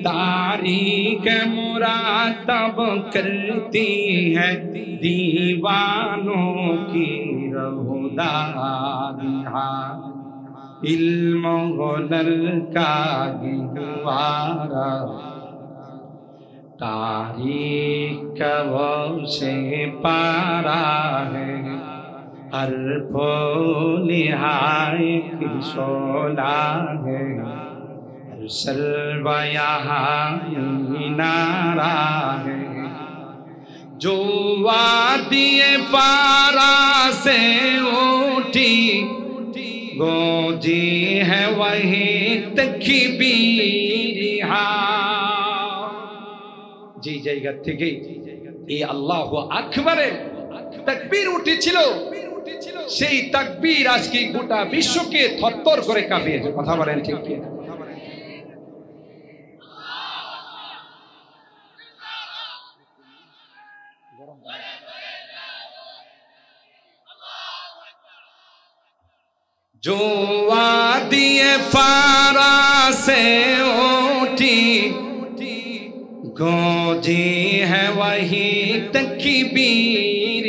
तारीख मुरातब करती है दीवानों की रहुदारियाँ। इल्म हुनर का गहवारा तारीख वो से पारा है, हर फूल हाय की शोला है, हर सलवा यहाँ मीनारा है। जो वादिए पारा से उठी गोजी है वही तकबीर। যে জায়গা থেকে এই আল্লাহু আকবারের তাকবীর উঠেছিল সেই তাকবীর আজকে গোটা বিশ্বকে থরথর করে কাঁপিয়েছে। কথা বলেন ঠিক কি? जो वादिए फारा से उठी गूंजी है वही तकबीर।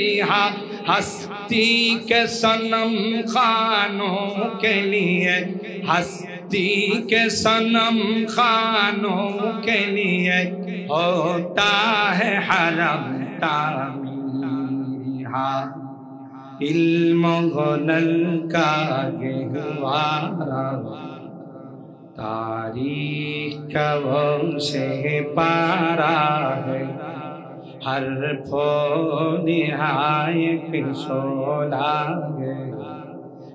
हस्ती के सनम खानों के लिए, हस्ती के सनम खानों के लिए होता है हरम तामीर। इल्म हुनर का गहवारा तारीख वो से पारा है, हर फूल हाय की शोला है,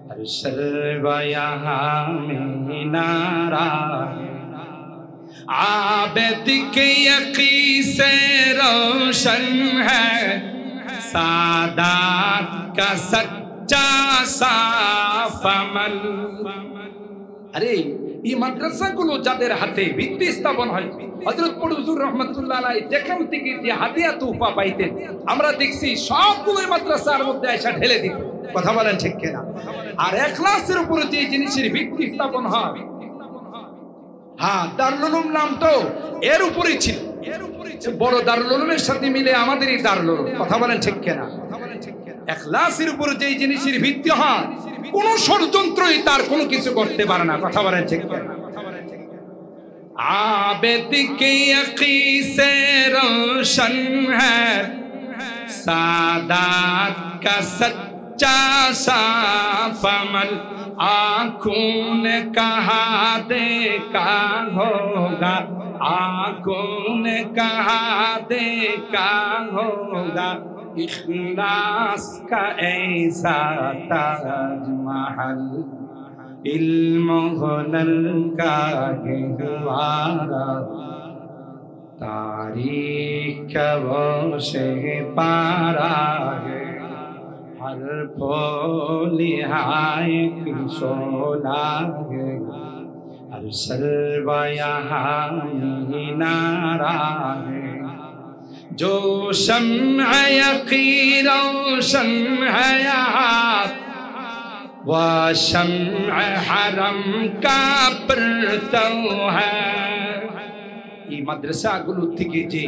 हर सलवा यहाँ मीनारा है। आबिद के यकी से रोशन है सादात का सच्चा साफ अमल। अरे এই মাদ্রাসাগুলো যাদের হাতে ভিত্তি স্থাপন হয়, হযরত হুজুর রাহমাতুল্লাহ আলাইহি যেখান থেকে যে হাদিয়া তোফা পাইতেন আমরা দেখছি সবগুলো মাদ্রাসার মধ্যে এসে ঢেলে দিত। কথা বলেন ঠিক কিনা? আর ইখলাসের উপর যে জিনিসের ভিত্তি স্থাপন হয়, হ্যাঁ দারুল উলুম নামটাও এর উপরই ছিল। বড় দারুল উলুমের সাথে মিলে আমাদেরই দারুল উলুম। কথা বলেন ঠিক কিনা? ইখলাসের উপর যে জিনিসের ভিত্তি হয় কোন ষড়যন্ত্রই তার কোনো কিছু করতে পারে না। কথা বলেন ঠিক কিনা? आबिद की यकी से रोशन है सादात का सच्चा साफ अमल आँखों ने कहा देखा होगा आँखों ने कहा देखा होगा इखलास का ऐसा ताजमहल इल्म हुनर का गहवारा तारीख का वो से पारा है हर पोलिहाए शोला है हर सर्वा यहाँ नारा है जो शम्अ यक़ीन रोशन है यहाँ वो शम्अ हरम का परतव है এই মাদ্রাসাগুলো থেকে যে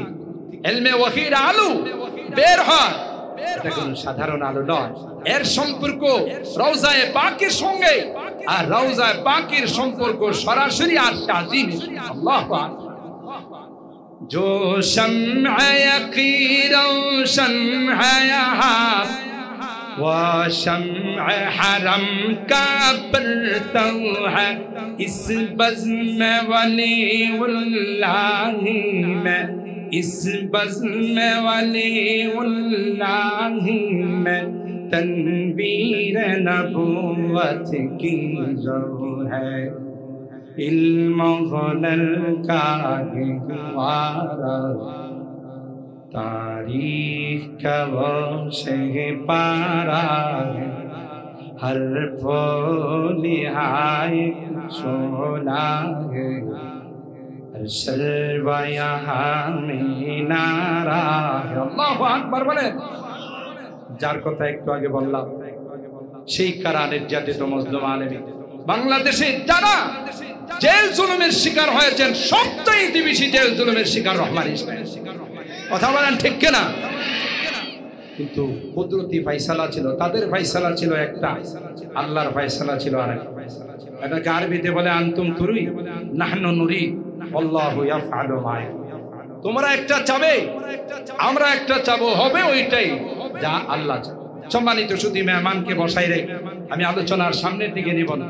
ইলমে ওয়াহির আলো বের হয় এটা কোনো সাধারণ আলো নয় এর সম্পর্ক রওজায়ে পাকের সঙ্গে আর রওজায়ে পাকের সম্পর্ক সরাসরি আরশে আজিম আল্লাহু আকবার जो शम्अ यक़ीन रोशन है यहाँ वो शम्अ हरम का परतव है इस बज़्म वलीउल्लाह में इस बज़्म वलीउल्लाह में तनवीर नबुव्वत की जो है इल्म हुनर का गहवारा तारीख का वो से पारा है हर पोलिहाए शोला है हर सर्वा यहाँ नारा है अल्लाहु আকবার বলেন যার কথা একটু আগে বললাম সেই কারা নির্যাতিত মুসলিম আলেমী বাংলাদেশে যারা জেল জুলুমের শিকার হয়েছেন সবচেয়ে বেশি জেল জুলুমের শিকার রহমান ইসলাম কথা বলেন ঠিক কিনা কিন্তু কুদরতি ফয়সালা ছিল তাদের ফয়সালা ছিল একটা আল্লাহর ফয়সালা ছিল আরেকটা এটাকে আরবিতে বলে আনতুম তুরি নাহনু নুরি আল্লাহু ইয়াফআলু মা তোমরা একটা চাবে আমরা একটা চাবো হবে ওইটাই যা আল্লাহ চায় সম্মানিত সুধী মেহমানকে বসাই রেখে আমি আলোচনার সামনের দিকে নিব না